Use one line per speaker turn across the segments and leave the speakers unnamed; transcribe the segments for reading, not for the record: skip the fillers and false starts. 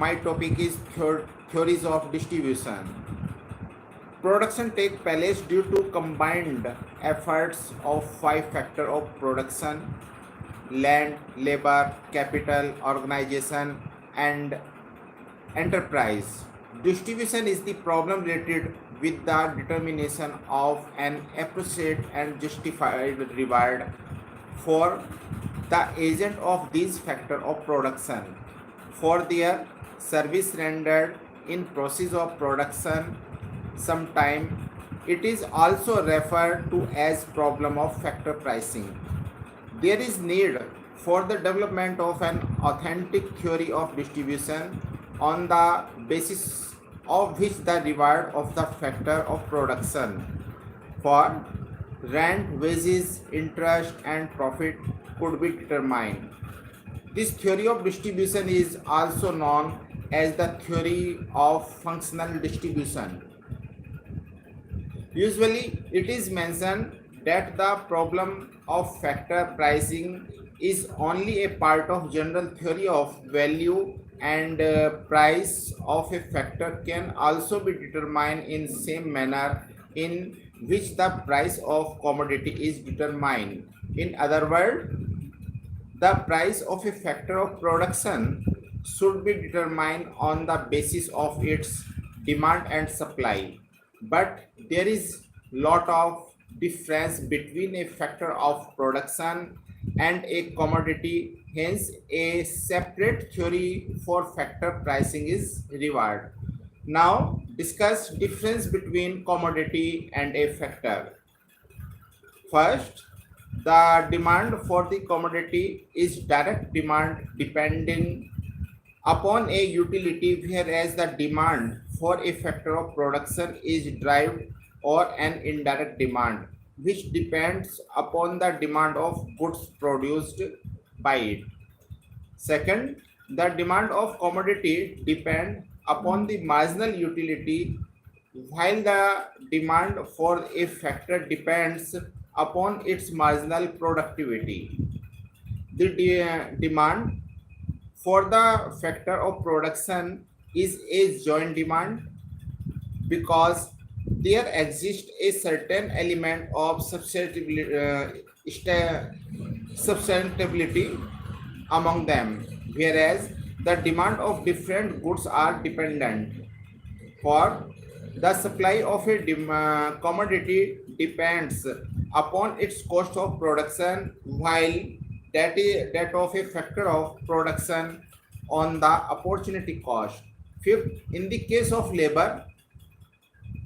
my topic is theories of distribution. Production takes place due to combined efforts of five factors of production: land, labor, capital, organization, and enterprise. Distribution is the problem related with the determination of an appropriate and justified reward for the agent of these factors of production for their service rendered in process of production. Sometimes it is also referred to as problem of factor pricing. There is need for the development of an authentic theory of distribution on the basis of which the reward of the factor of production for rent, wages, interest, and profit could be determined. This theory of distribution is also known as the theory of functional distribution. Usually, it is mentioned that the problem of factor pricing is only a part of general theory of value, and price of a factor can also be determined in same manner in which the price of commodity is determined. In other words, the price of a factor of production should be determined on the basis of its demand and supply. But there is lot of difference between a factor of production and a commodity. Hence, a separate theory for factor pricing is required. Now, discuss difference between commodity and a factor. First, the demand for the commodity is direct demand depending upon a utility, whereas the demand for a factor of production is derived or an indirect demand, which depends upon the demand of goods produced by it. Second, the demand of commodity depends upon the marginal utility, while the demand for a factor depends upon its marginal productivity. The demand for the factor of production is a joint demand because there exists a certain element of substantiability among them, whereas the demand of different goods are dependent. For the supply of a commodity depends upon its cost of production, while that of a factor of production on the opportunity cost. Fifth, in the case of labor,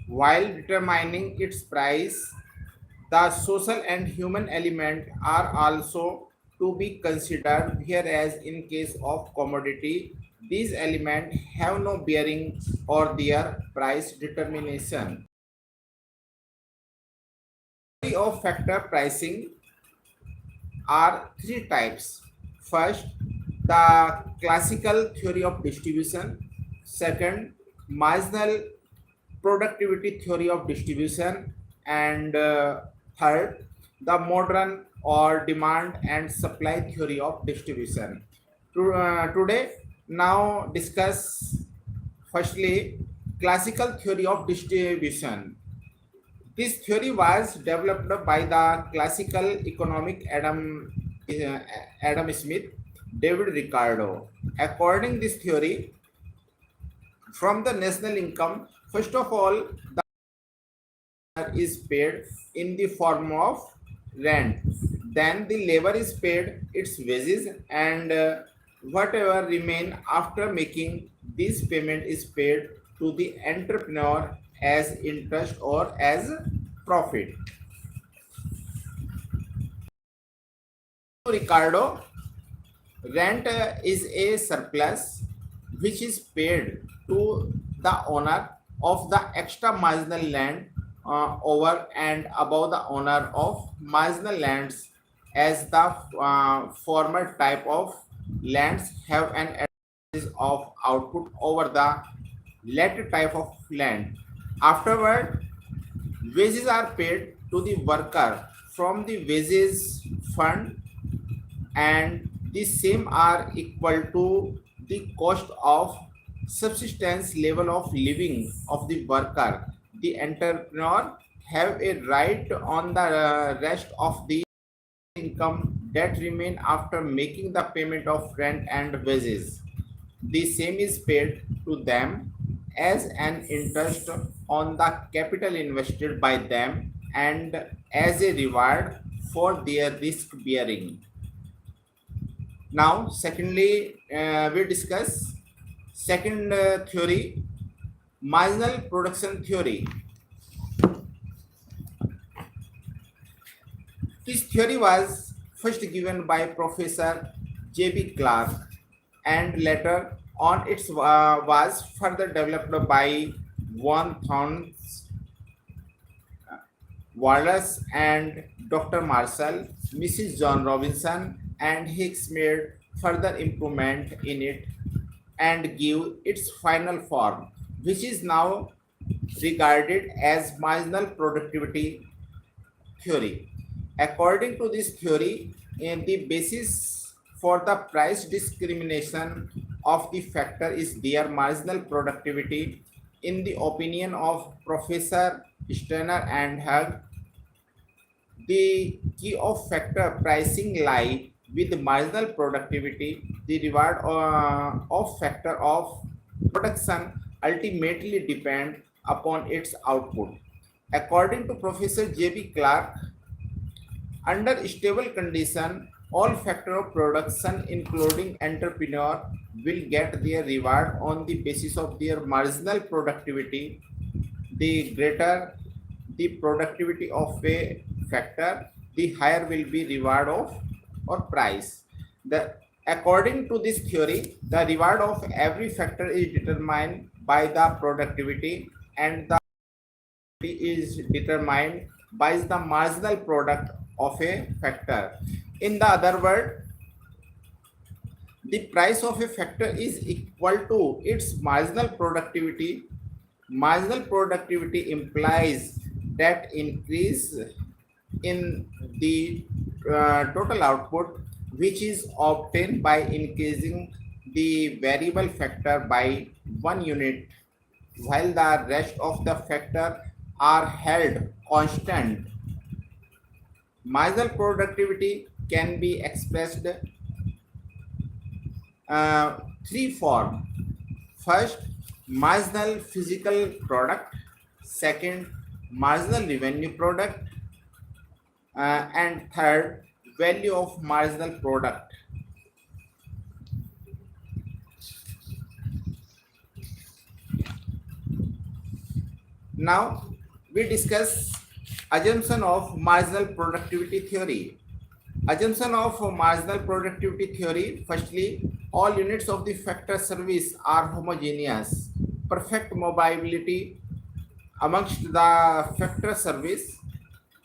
while determining its price, the social and human element are also to be considered, whereas in case of commodity, these elements have no bearing on their price determination. Theory of factor pricing are three types. First, the classical theory of distribution. Second, marginal productivity theory of distribution. And third, the modern or demand and supply theory of distribution. Today, now discuss firstly classical theory of distribution. This theory was developed by the classical economic Adam Smith, David Ricardo. According this theory, from the national income, first of all, the is paid in the form of rent. Then the labor is paid its wages, and whatever remain after making this payment is paid to the entrepreneur as interest or as profit. Ricardo, rent is a surplus which is paid to the owner of the extra marginal land over and above the owner of marginal lands, as the former type of lands have an advantage of output over the latter type of land. Afterward, wages are paid to the worker from the wages fund, and the same are equal to the cost of subsistence level of living of the worker, the entrepreneur have a right on the rest of the income that remain after making the payment of rent and wages. The same is paid to them as an interest on the capital invested by them and as a reward for their risk bearing. Now, secondly, we discuss second theory, marginal production theory. This theory was first given by Professor J.B. Clark and later on it was further developed by Von Thorns, Wallace and Dr. Marshall, Mrs. John Robinson and Hicks made further improvement in it and give its final form, which is now regarded as marginal productivity theory. According to this theory, the basis for the price discrimination of the factor is their marginal productivity. In the opinion of Professor Steiner and Hug, the key of factor pricing lie with marginal productivity. The reward of factor of production ultimately depend upon its output. According to Professor J.B. Clark, under stable condition, all factor of production, including entrepreneur, will get their reward on the basis of their marginal productivity. The greater the productivity of a factor, the higher will be reward of or price. According to this theory, the reward of every factor is determined by the productivity and the is determined by the marginal product of a factor. In the other word, the price of a factor is equal to its marginal productivity. Marginal productivity implies that increase in the total output, which is obtained by increasing the variable factor by 1 unit, while the rest of the factor are held constant. Marginal productivity can be expressed three forms. First, marginal physical product. Second, marginal revenue product. And third, value of marginal product. Now, we discuss assumption of marginal productivity theory. Assumption of marginal productivity theory. Firstly, all units of the factor service are homogeneous. Perfect mobility amongst the factor service.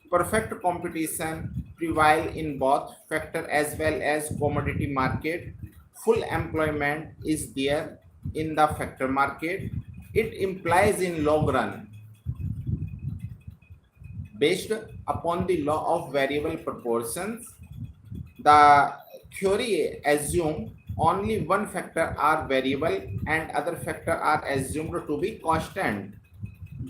Perfect competition prevail in both factor as well as commodity market. Full employment is there in the factor market. It implies in long run, based upon the law of variable proportions, the theory assume only one factor are variable and other factor are assumed to be constant.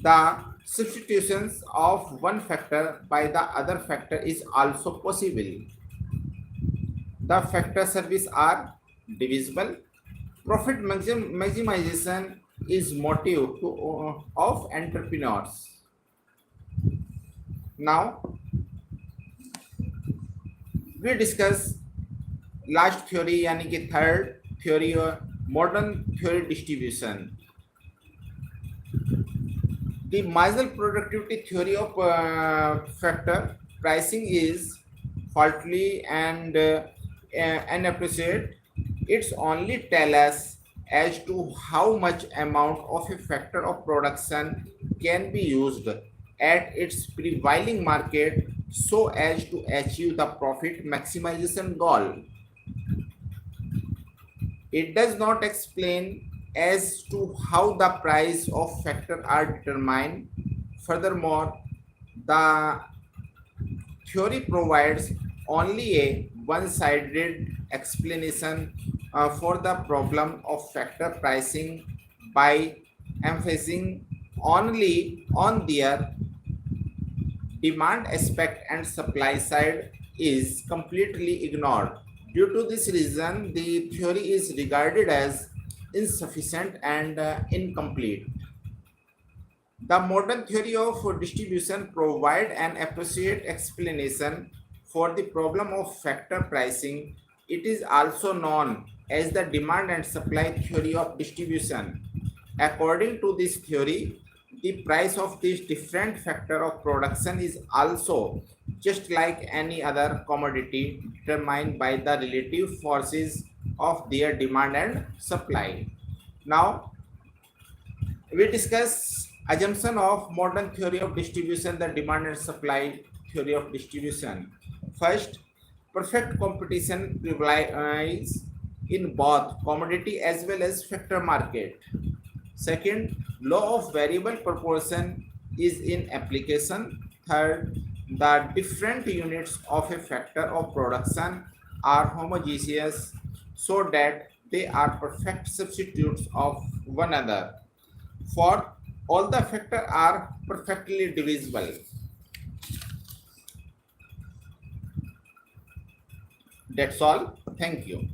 The substitutions of one factor by the other factor is also possible. The factor service are divisible. Profit maximization is motive of entrepreneurs. Now, we discuss last theory यानी कि third theory modern theory distribution. The marginal productivity theory of factor pricing is faulty and inappropriate. It's only tell us as to how much amount of a factor of production can be used at its prevailing market so as to achieve the profit maximization goal. It does not explain as to how the price of factor are determined. Furthermore, the theory provides only a one-sided explanation for the problem of factor pricing by emphasizing only on their demand aspect and supply side is completely ignored. Due to this reason, the theory is regarded as insufficient and incomplete. The modern theory of distribution provide an appropriate explanation for the problem of factor pricing. It is also known as the demand and supply theory of distribution. According to this theory, the price of these different factor of production is also just like any other commodity determined by the relative forces of their demand and supply. Now, we discuss assumption of modern theory of distribution, the demand and supply theory of distribution. First, perfect competition prevails in both commodity as well as factor market. Second, law of variable proportion is in application. Third, the different units of a factor of production are homogeneous so that they are perfect substitutes of one another. For all the factors are perfectly divisible. That's all. Thank you.